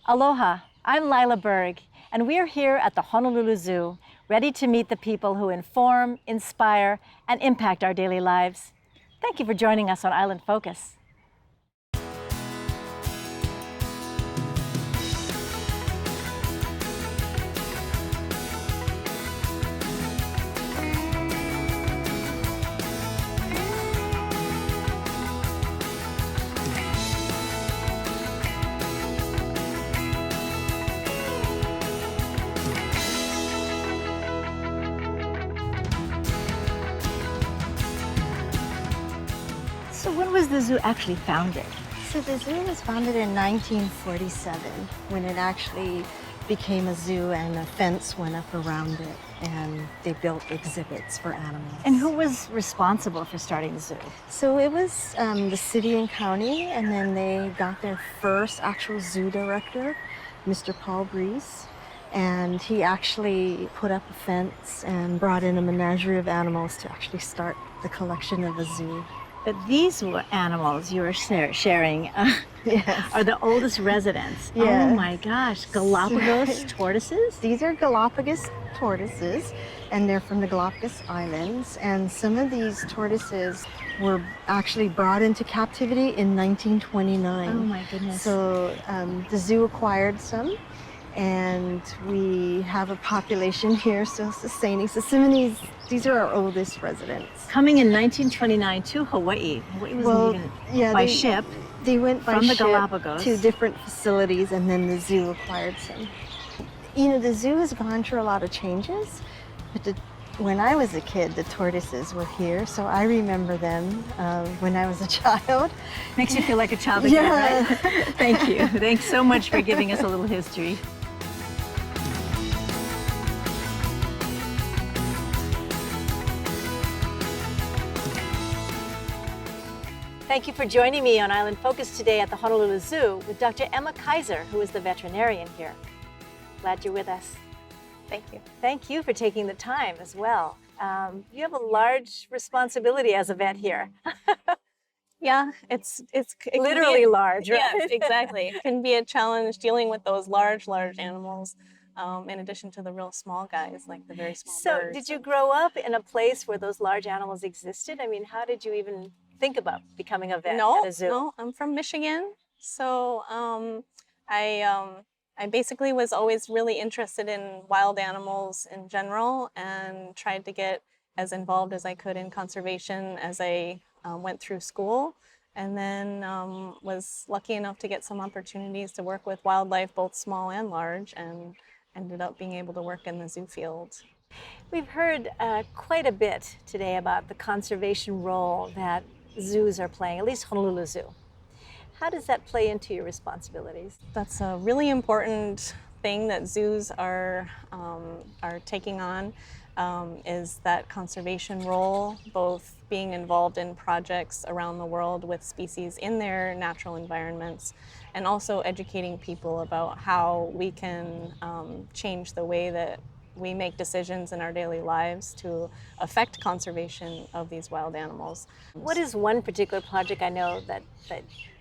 Aloha, I'm Lyla Berg, and we are here at the Honolulu Zoo, ready to meet the people who inform, inspire, and impact our daily lives. Thank you for joining us on Island Focus. So when was the zoo actually founded? So the zoo was founded in 1947 when it actually became a zoo and a fence went up around it and they built exhibits for animals. And who was responsible for starting the zoo? So it was the city and county, and then they got their first actual zoo director, Mr. Paul Breeze. And he actually put up a fence and brought in a menagerie of animals to actually start the collection of a zoo. But these animals you are sharing Yes. are the oldest residents. Yes. Oh my gosh, Galapagos tortoises? These are Galapagos tortoises, and they're from the Galapagos Islands. And some of these tortoises were actually brought into captivity in 1929. Oh my goodness. So the zoo acquired some, and we have a population here still sustaining. So some of these are our oldest residents. Coming in 1929 to Hawaii. Hawaii wasn't even by ship. They went by from the ship Galapagos to different facilities, and then the zoo acquired some. You know, the zoo has gone through a lot of changes, but when I was a kid, the tortoises were here, so I remember them when I was a child. Makes you feel like a child again, Yeah. right? Thank you. Thanks so much for giving us a little history. Thank you for joining me on Island Focus today at the Honolulu Zoo with Dr. Emma Kaiser, who is the veterinarian here. Glad you're with us. Thank you. Thank you for taking the time as well. You have a large responsibility as a vet here. Yeah, it can Literally be large, right? Yes, exactly. It can be a challenge dealing with those large animals, in addition to the real small guys, like the very small So birds. did you grow up in a place where those large animals existed? I mean, how did you even think about becoming a vet at a zoo? No, I'm from Michigan, so I basically was always really interested in wild animals in general and tried to get as involved as I could in conservation as I went through school, and then was lucky enough to get some opportunities to work with wildlife, both small and large, and ended up being able to work in the zoo field. We've heard quite a bit today about the conservation role that zoos are playing, at least Honolulu Zoo. How does that play into your responsibilities? That's a really important thing that zoos are taking on, is that conservation role, both being involved in projects around the world with species in their natural environments, and also educating people about how we can change the way that we make decisions in our daily lives to affect conservation of these wild animals. What is one particular project I know that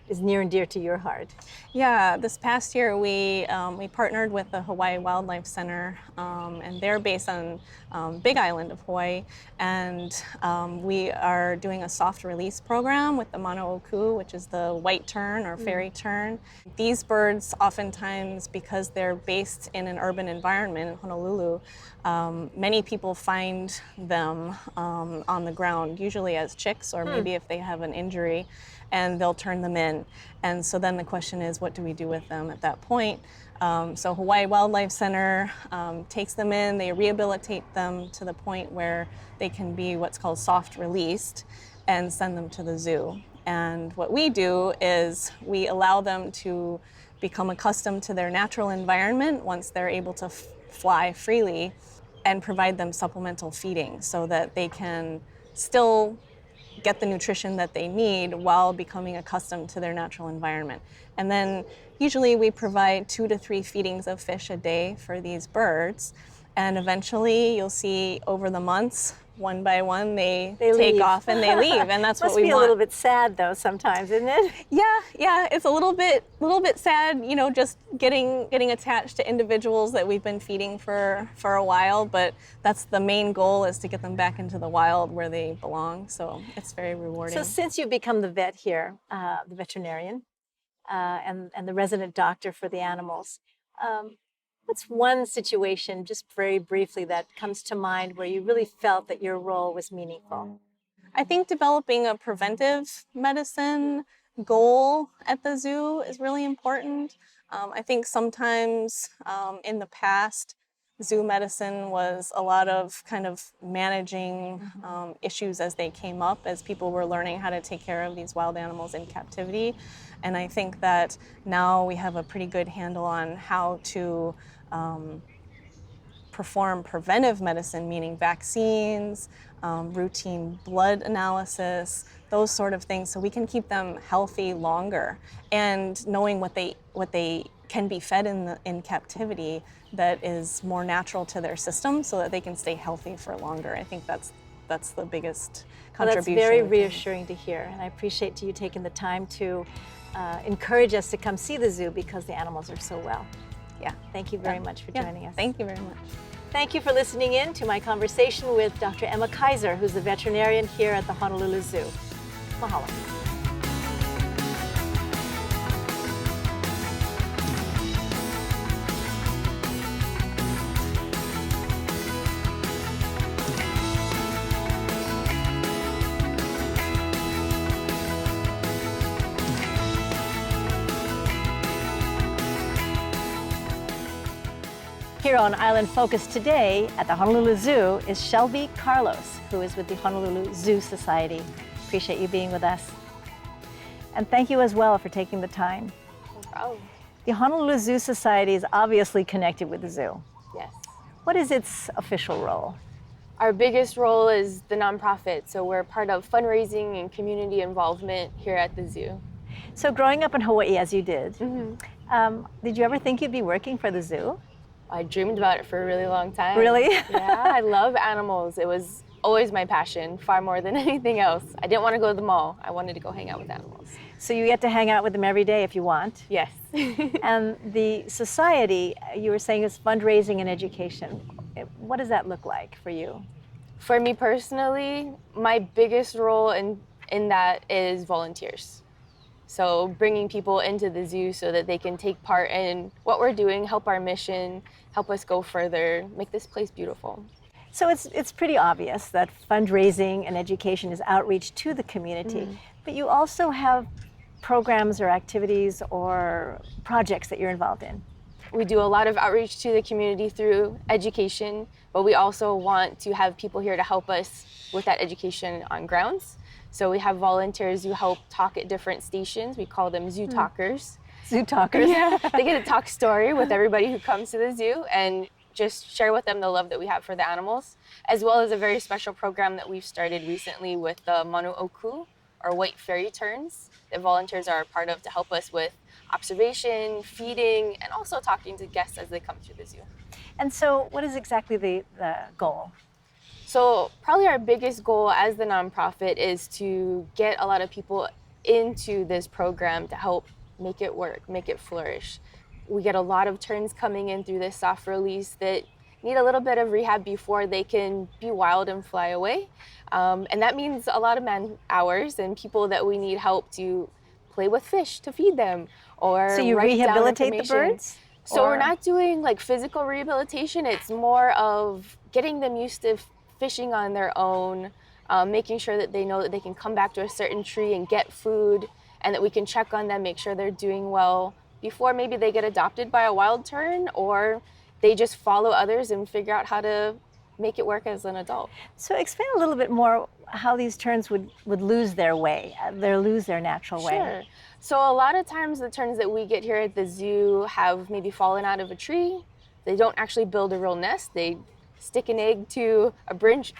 is near and dear to your heart? Yeah, this past year we partnered with the Hawaii Wildlife Center, and they're based on Big Island of Hawaii, and we are doing a soft release program with the Oʻahu, which is the white tern or fairy tern. These birds, oftentimes, because they're based in an urban environment in Honolulu, many people find them on the ground, usually as chicks or maybe if they have an injury, and they'll turn them in. And so then the question is, what do we do with them at that point? So Hawaii Wildlife Center takes them in, they rehabilitate them to the point where they can be what's called soft released and send them to the zoo. And what we do is we allow them to become accustomed to their natural environment once they're able to fly freely, and provide them supplemental feeding so that they can still get the nutrition that they need while becoming accustomed to their natural environment. And then usually we provide 2 to 3 feedings of fish a day for these birds. and eventually you'll see over the months, one by one, they take leave. off and they leave, and that's what we Must be want. a little bit sad though sometimes, isn't it? Yeah, it's a little bit sad, just getting attached to individuals that we've been feeding for a while, but that's the main goal, is to get them back into the wild where they belong. So it's very rewarding. So since you've become the vet here, the veterinarian, and the resident doctor for the animals, what's one situation, just very briefly, that comes to mind where you really felt that your role was meaningful? I think developing a preventive medicine goal at the zoo is really important. I think sometimes in the past, zoo medicine was a lot of kind of managing issues as they came up, as people were learning how to take care of these wild animals in captivity. And I think that now we have a pretty good handle on how to perform preventive medicine, meaning vaccines, routine blood analysis, those sort of things, so we can keep them healthy longer. And knowing what they can be fed in captivity that is more natural to their system, so that they can stay healthy for longer. I think that's the biggest contribution. Well, that's very reassuring to hear, and I appreciate you taking the time to encourage us to come see the zoo, because the animals are so well. Yeah. Thank you very much for joining us. Thank you very much. Thank you for listening in to my conversation with Dr. Emma Kaiser, who's the veterinarian here at the Honolulu Zoo. Mahalo. Here on Island Focus today at the Honolulu Zoo is Shelby Carlos, who is with the Honolulu Zoo Society. Appreciate you being with us. And thank you as well for taking the time. No problem. The Honolulu Zoo Society is obviously connected with the zoo. Yes. What is its official role? Our biggest role is the nonprofit, so we're part of fundraising and community involvement here at the zoo. So growing up in Hawaii, as you did, did you ever think you'd be working for the zoo? I dreamed about it for a really long time. Really? Yeah, I love animals. It was always my passion, far more than anything else. I didn't want to go to the mall. I wanted to go hang out with animals. So you get to hang out with them every day if you want. Yes. And the society, you were saying, is fundraising and education. What does that look like for you? For me personally, my biggest role in that is volunteers. So bringing people into the zoo so that they can take part in what we're doing, help our mission, help us go further, make this place beautiful. So it's pretty obvious that fundraising and education is outreach to the community, but you also have programs or activities or projects that you're involved in. We do a lot of outreach to the community through education, but we also want to have people here to help us with that education on grounds. So we have volunteers who help talk at different stations. We call them zoo talkers. Zoo talkers. Yeah. They get to talk story with everybody who comes to the zoo and just share with them the love that we have for the animals, as well as a very special program that we've started recently with the Manuoku, or white fairy terns, that volunteers are a part of to help us with observation, feeding, and also talking to guests as they come through the zoo. And so what is exactly the goal? So probably our biggest goal as the nonprofit is to get a lot of people into this program to help make it work, make it flourish. We get a lot of terns coming in through this soft release that need a little bit of rehab before they can be wild and fly away. And that means a lot of man hours and people that we need help to play with fish to feed them, or so you write down rehabilitate the information. birds? So we're not doing like physical rehabilitation. It's more of getting them used to fishing on their own, making sure that they know that they can come back to a certain tree and get food, and that we can check on them, make sure they're doing well before maybe they get adopted by a wild tern, or they just follow others and figure out how to make it work as an adult. So explain a little bit more how these terns would lose their way, lose their natural way. Sure. So a lot of times the terns that we get here at the zoo have maybe fallen out of a tree. They don't actually build a real nest. They stick an egg to a branch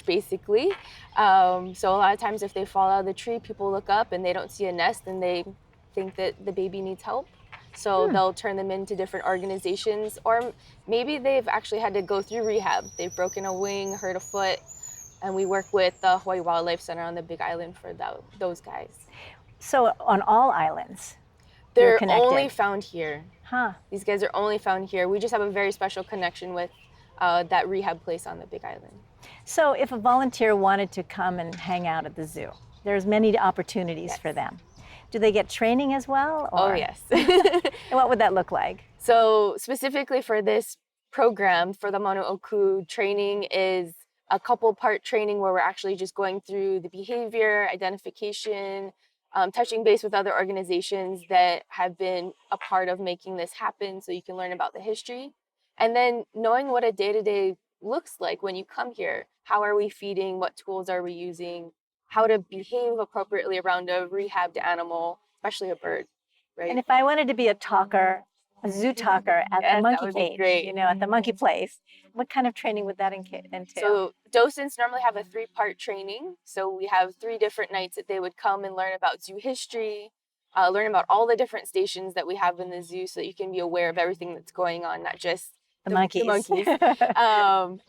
basically. So a lot of times if they fall out of the tree, people look up and they don't see a nest and they think that the baby needs help. So they'll turn them into different organizations, or maybe they've actually had to go through rehab. They've broken a wing, hurt a foot, and we work with the Hawaii Wildlife Center on the Big Island for those guys. So on all islands, you're They're connected. only found here. Huh. These guys are only found here. We just have a very special connection with that rehab place on the Big Island. So if a volunteer wanted to come and hang out at the zoo, there's many opportunities for them. Do they get training as well? Or? Oh, yes. And what would that look like? So specifically for this program, for the Manooku, training is a couple part training where we're actually just going through the behavior, identification, touching base with other organizations that have been a part of making this happen, so you can learn about the history. And then knowing what a day-to-day looks like when you come here. How are we feeding? What tools are we using? How to behave appropriately around a rehabbed animal, especially a bird, right? And if I wanted to be a talker, a zoo talker at the monkey cage, you know, at the monkey place, what kind of training would that entail? So docents normally have a 3-part training. So we have 3 different nights that they would come and learn about zoo history, learn about all the different stations that we have in the zoo, so that you can be aware of everything that's going on, not just the monkeys.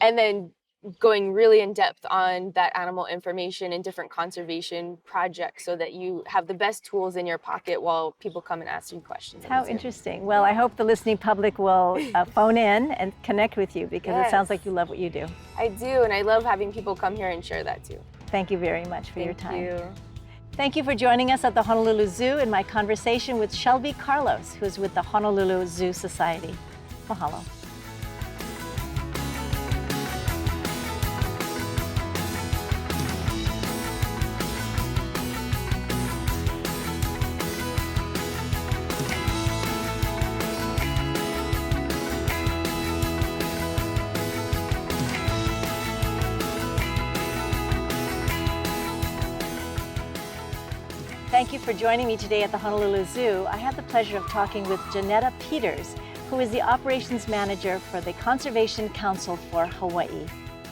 And then going really in depth on that animal information and different conservation projects, so that you have the best tools in your pocket while people come and ask you questions. How interesting. Well, I hope the listening public will phone in and connect with you, because it sounds like you love what you do. I do, and I love having people come here and share that too. Thank you very much for your time. Thank you. Thank you for joining us at the Honolulu Zoo in my conversation with Shelby Carlos, who's with the Honolulu Zoo Society. Mahalo. Thank you for joining me today at the Honolulu Zoo. I had the pleasure of talking with Janetta Peters, who is the Operations Manager for the Conservation Council for Hawaii.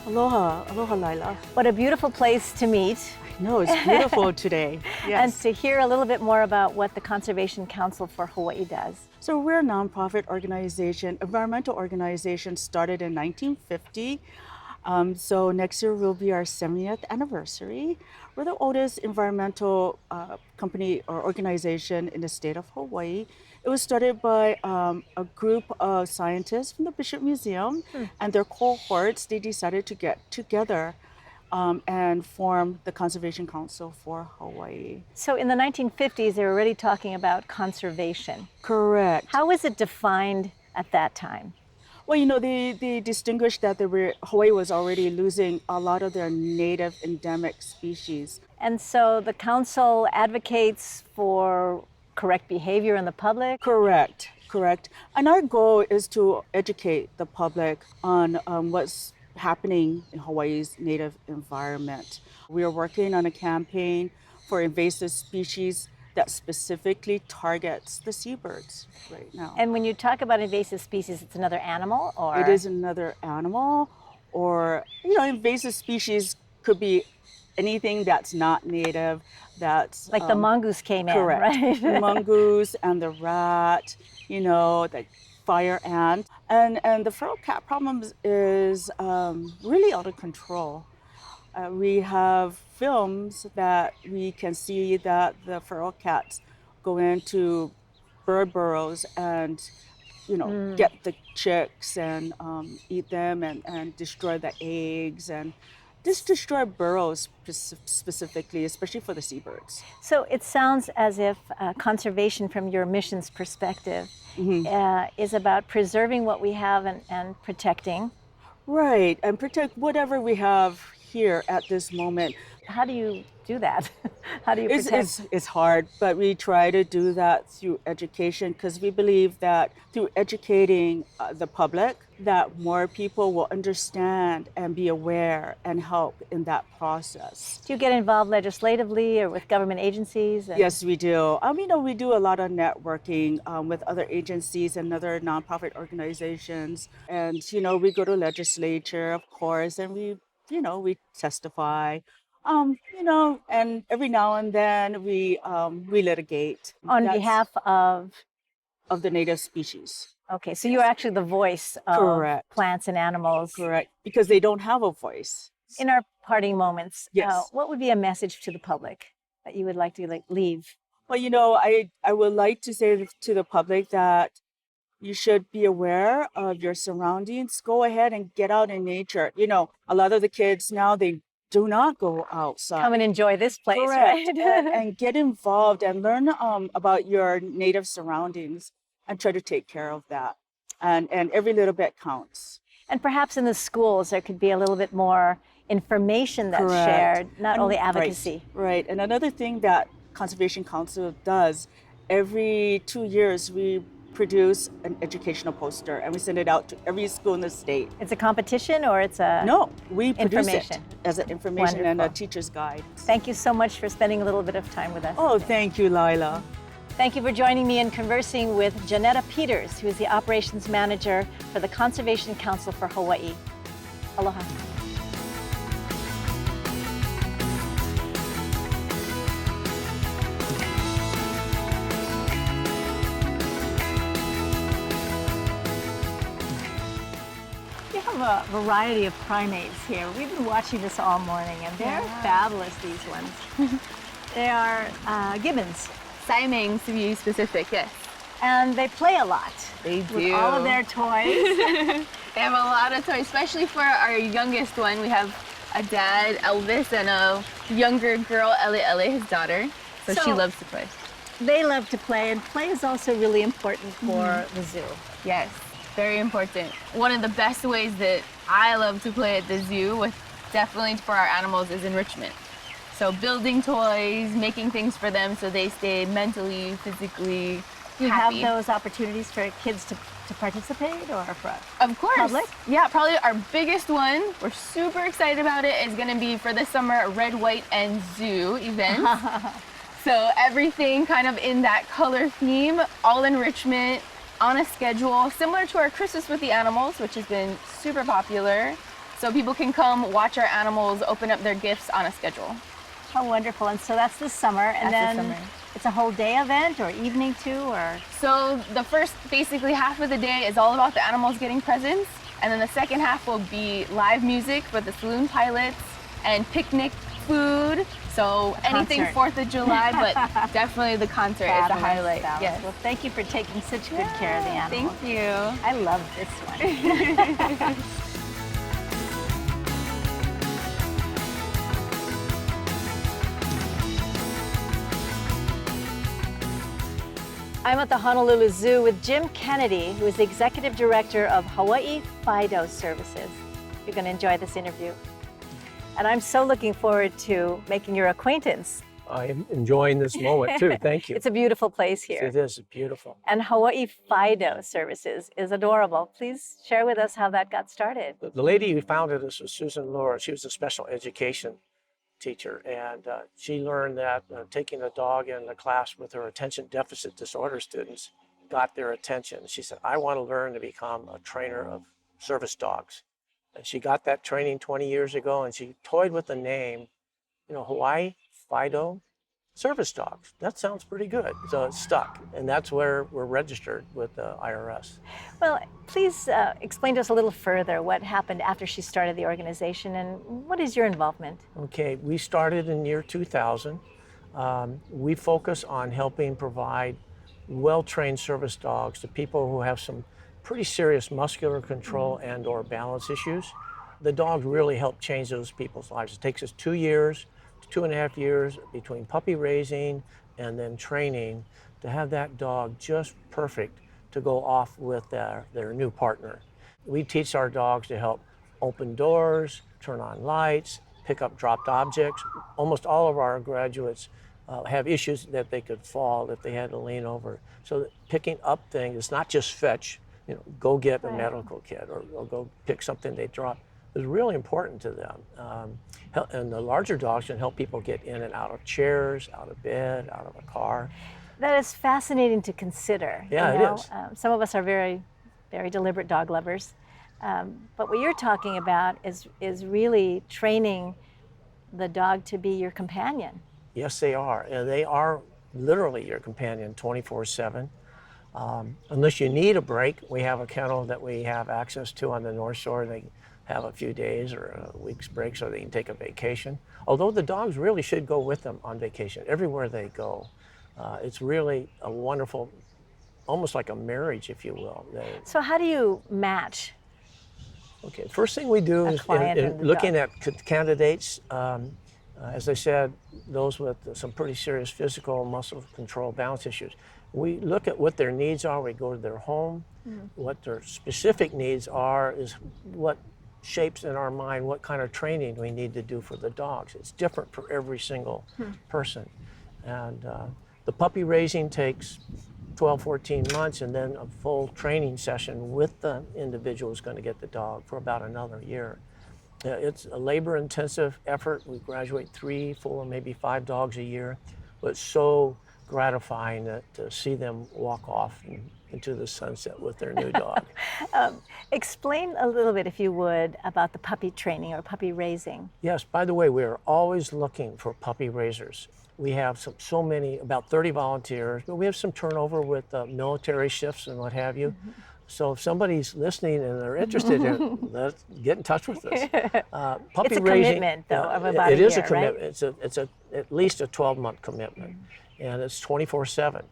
Aloha, aloha Lyla. What a beautiful place to meet. No, it's beautiful today. Yes. And to hear a little bit more about what the Conservation Council for Hawaii does. So we're a nonprofit organization, environmental organization started in 1950. So next year will be our 70th anniversary. We're the oldest environmental company or organization in the state of Hawaii. It was started by a group of scientists from the Bishop Museum and their cohorts. They decided to get together and form the Conservation Council for Hawaii. So in the 1950s, they were already talking about conservation. Correct. How was it defined at that time? Well, you know, they distinguished that Hawaii was already losing a lot of their native endemic species. And so the council advocates for correct behavior in the public? Correct. And our goal is to educate the public on what's happening in Hawaii's native environment. We are working on a campaign for invasive species that specifically targets the seabirds right now. And when you talk about invasive species, it's another animal, or? It is another animal, or, you know, invasive species could be anything that's not native, that's... Like the mongoose came correct. in, right? The mongoose and the rat, you know, the fire ant. And the feral cat problem is really out of control. We have films that we can see that the feral cats go into bird burrows and, you know, get the chicks and eat them and destroy the eggs and just destroy burrows specifically, especially for the seabirds. So it sounds as if conservation from your mission's perspective is about preserving what we have and protecting. Right, and protect whatever we have here at this moment. How do you do that? How do you protect? It's hard, but we try to do that through education, because we believe that through educating the public, that more people will understand and be aware and help in that process. Do you get involved legislatively or with government agencies? Yes, we do. You know, we do a lot of networking with other agencies and other nonprofit organizations. And, you know, we go to legislature, of course, and we testify. You know, and every now and then we litigate. On behalf of? of the native species. Okay, so you're actually the voice of Correct. plants and animals. Correct, because they don't have a voice. In our parting moments, Yes. what would be a message to the public that you would like to leave? Well, I would like to say to the public that you should be aware of your surroundings. Go ahead and get out in nature. A lot of the kids now, they do not go outside. Come and enjoy this place, Correct. right? and get involved and learn about your native surroundings and try to take care of that. And every little bit counts. And perhaps in the schools, there could be a little bit more information that's Correct. shared, not And- only advocacy. Right. And another thing that Conservation Council does, every 2 years, we produce an educational poster and we send it out to every school in the state. It's a competition or it's a... No, we produce Information. it as an information and a Wonderful. teacher's guide. Thank you so much for spending a little bit of time with us. Oh, thank you, Lyla. Thank you for joining me in conversing with Janetta Peters, who is the Operations Manager for the Conservation Council for Hawaii. Aloha. We have a variety of primates here. We've been watching this all morning, and they're fabulous, these ones. They are gibbons, Siamang, to be specific, yes. and they play a lot. They With do. all of their toys. They have a lot of toys, especially for our youngest one. We have a dad, Elvis, and a younger girl, Ele, his daughter. So she So- loves to play. They love to play, and play is also really important for the zoo. Yes, very important. One of the best ways that I love to play at the zoo, with definitely for our animals, is enrichment. So building toys, making things for them so they stay mentally, physically You happy. have those opportunities for kids to participate, or for Of course. Public? Yeah, probably our biggest one, we're super excited about it, is gonna be for this summer Red, White, and Zoo event. So everything kind of in that color theme, all enrichment, on a schedule, similar to our Christmas with the Animals, which has been super popular. So people can come watch our animals open up their gifts on a schedule. how wonderful. And so that's this summer, and That's then this summer. it's a whole day event, or evening too, or So the first basically half of the day is all about the animals getting presents, and then the second half will be live music for the saloon pilots and picnic food. So anything Concert. 4th of July, but definitely the concert is the fabulous, highlight. fabulous. Yes. Well, thank you for taking such good care of the animals. Thank you. I love this one. I'm at the Honolulu Zoo with Jim Kennedy, who is the Executive Director of Hawaii Fido Services. You're going to enjoy this interview. And I'm so looking forward to making your acquaintance. I'm enjoying this moment too. Thank you. It's a beautiful place here. It is beautiful. And Hawaii Fido Services is adorable. Please share with us how that got started. The lady who founded this was Susan Laura. She was a special education teacher, and she learned that taking a dog in a class with her attention deficit disorder students got their attention. She said, I want to learn to become a trainer of service dogs. And she got that training 20 years ago, and she toyed with the name, Hawaii Fido Service Dogs. That sounds pretty good. So it stuck, and that's where we're registered with the IRS. Well, please explain to us a little further what happened after she started the organization, and what is your involvement? Okay, we started in year 2000. We focus on helping provide well-trained service dogs to people who have some pretty serious muscular control and or balance issues. The dogs really help change those people's lives. It takes us 2 years to 2.5 years between puppy raising and then training to have that dog just perfect to go off with their new partner. We teach our dogs to help open doors, turn on lights, pick up dropped objects. Almost all of our graduates have issues that they could fall if they had to lean over. So picking up things, it's not just fetch, go get a medical kit or go pick something they dropped. Is really important to them. And the larger dogs can help people get in and out of chairs, out of bed, out of a car. That is fascinating to consider. Yeah, you know? it is. Some of us are very, very deliberate dog lovers. But what you're talking about is really training the dog to be your companion. Yes, they are. And they are literally your companion 24/7. Unless you need a break, we have a kennel that we have access to on the North Shore. They have a few days or a week's break so they can take a vacation. Although the dogs really should go with them on vacation everywhere they go. It's really a wonderful, almost like a marriage, if you will. So how do you match? Okay, first thing we do is in looking at candidates, as I said, those with some pretty serious physical, muscle control, balance issues. We look at what their needs are. We go to their home. What their specific needs are is what shapes in our mind what kind of training we need to do for the dogs. It's different for every single person. And the puppy raising takes 12, 14 months, and then a full training session with the individual who's going to get the dog for about another year. It's a labor-intensive effort. We graduate 3, 4, maybe 5 dogs a year, but it's so gratifying to see them walk off into the sunset with their new dog. Explain a little bit, if you would, about the puppy training or puppy raising. Yes, by the way, we are always looking for puppy raisers. We have so many, about 30 volunteers, but we have some turnover with military shifts and what have you. So if somebody's listening and they're interested in it, let's get in touch with us. Puppy It's a raising, commitment, though, of about a It is year, a commitment. right? It's at least a 12-month commitment, and it's 24/7.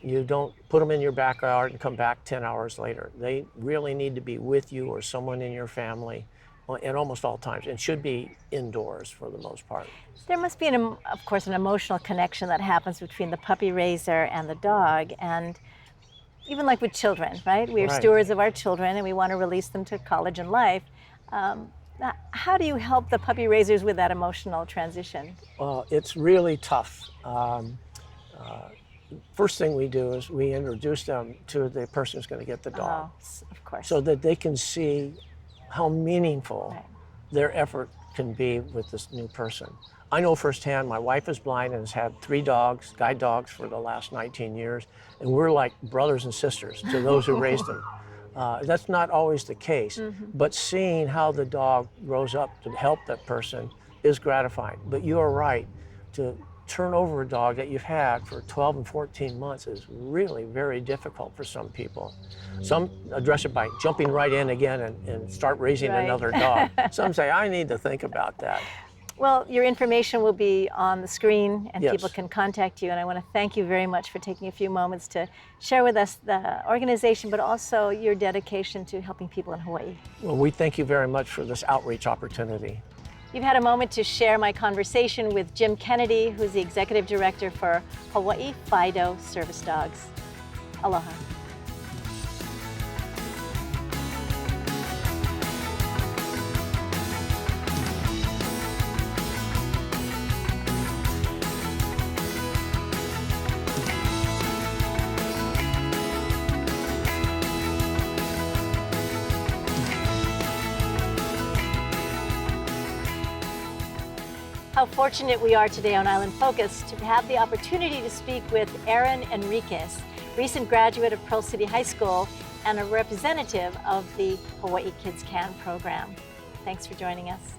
You don't put them in your backyard and come back 10 hours later. They really need to be with you or someone in your family at almost all times, and should be indoors for the most part. There must be, of course, an emotional connection that happens between the puppy raiser and the dog, and even like with children, right? We are stewards of our children, and we want to release them to college and life. How do you help the puppy raisers with that emotional transition? It's really tough. First thing we do is we introduce them to the person who's going to get the dog. Oh, of course. So that they can see how meaningful their effort can be with this new person. I know firsthand, my wife is blind and has had 3 dogs, guide dogs, for the last 19 years, and we're like brothers and sisters to those who raised them. That's not always the case, but seeing how the dog grows up to help that person is gratifying. But you are right, to turn over a dog that you've had for 12 and 14 months is really very difficult for some people. Some address it by jumping right in again and start raising another dog. Some say, I need to think about that. Well, your information will be on the screen, and Yes. people can contact you. And I want to thank you very much for taking a few moments to share with us the organization, but also your dedication to helping people in Hawaii. Well, we thank you very much for this outreach opportunity. You've had a moment to share my conversation with Jim Kennedy, who's the Executive Director for Hawaii Fido Service Dogs. Aloha. How fortunate we are today on Island Focus to have the opportunity to speak with Aaron Enriquez, recent graduate of Pearl City High School and a representative of the Hawaii Kids Can program. Thanks for joining us.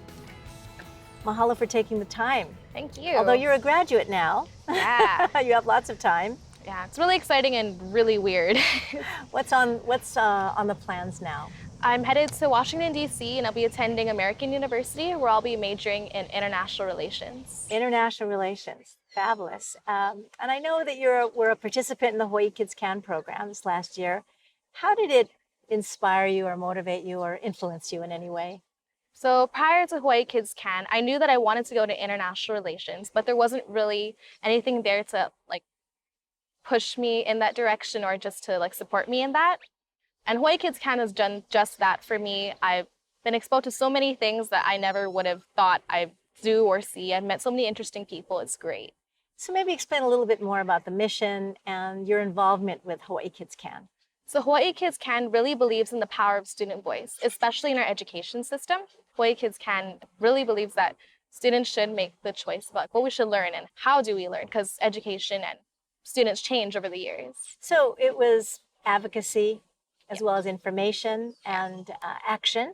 Mahalo for taking the time. Thank you. Although you're a graduate now, Yeah. you have lots of time. Yeah, it's really exciting and really weird. What's on the plans now? I'm headed to Washington, D.C., and I'll be attending American University, where I'll be majoring in international relations. International relations, fabulous. And I know that were a participant in the Hawaii Kids Can program this last year. How did it inspire you or motivate you or influence you in any way? So prior to Hawaii Kids Can, I knew that I wanted to go to international relations, but there wasn't really anything there to push me in that direction or just to support me in that. And Hawaii Kids Can has done just that for me. I've been exposed to so many things that I never would have thought I'd do or see. I've met so many interesting people. It's great. So maybe explain a little bit more about the mission and your involvement with Hawaii Kids Can. So Hawaii Kids Can really believes in the power of student voice, especially in our education system. Hawaii Kids Can really believes that students should make the choice about what we should learn and how do we learn, because education and students change over the years. So it was advocacy, as well as information and action.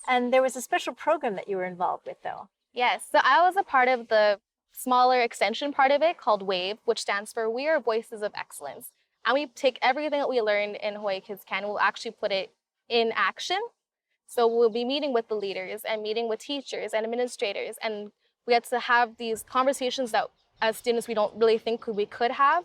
And there was a special program that you were involved with, though. Yes, so I was a part of the smaller extension part of it called WAVE, which stands for We Are Voices of Excellence. And we take everything that we learned in Hawaii Kids Can, we'll actually put it in action. So we'll be meeting with the leaders and meeting with teachers and administrators, and we get to have these conversations that as students we don't really think we could have,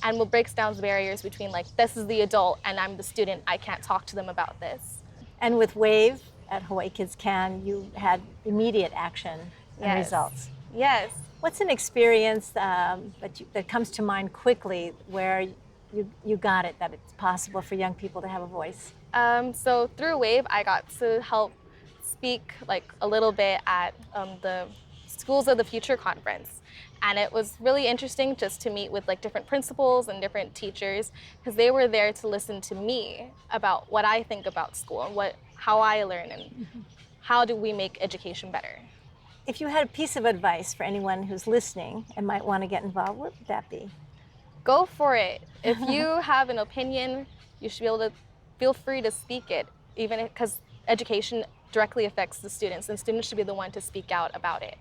and we'll break down the barriers between like, this is the adult and I'm the student, I can't talk to them about this. And with WAVE at Hawaii Kids Can, you had immediate action and Yes. results. Yes. What's an experience that comes to mind quickly where you got it, that it's possible for young people to have a voice? So through WAVE, I got to help speak like a little bit at the Schools of the Future conference. And it was really interesting just to meet with like different principals and different teachers, because they were there to listen to me about what I think about school and how I learn and how do we make education better. If you had a piece of advice for anyone who's listening and might want to get involved, what would that be? Go for it. If you have an opinion, you should be able to feel free to speak it, even because education directly affects the students, and students should be the one to speak out about it.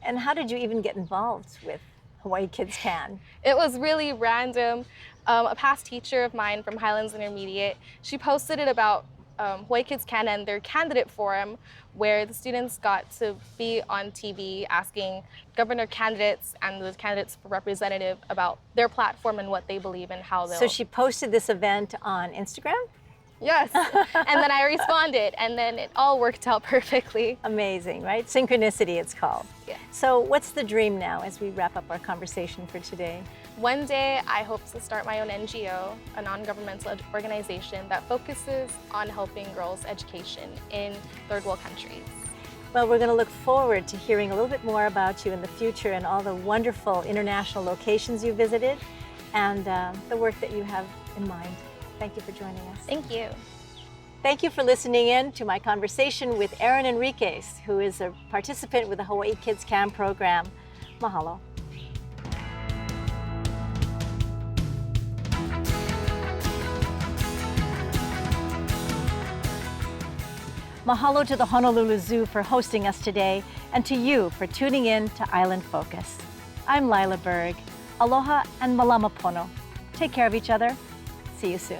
And how did you even get involved with Hawaii Kids Can? It was really random. A past teacher of mine from Highlands Intermediate, she posted it about Hawaii Kids Can and their candidate forum, where the students got to be on TV asking governor candidates and the candidates for representative about their platform and what they believe and how they'll... So she posted this event on Instagram? Yes, and then I responded, and then it all worked out perfectly. Amazing, right? Synchronicity, it's called. Yeah. So what's the dream now as we wrap up our conversation for today? One day, I hope to start my own NGO, a non-governmental organization that focuses on helping girls' education in third world countries. Well, we're going to look forward to hearing a little bit more about you in the future and all the wonderful international locations you visited and the work that you have in mind. Thank you for joining us. Thank you. Thank you for listening in to my conversation with Erin Enriquez, who is a participant with the Hawaii Kids Can program. Mahalo. Mahalo to the Honolulu Zoo for hosting us today, and to you for tuning in to Island Focus. I'm Lyla Berg. Aloha and malama pono. Take care of each other. See you soon.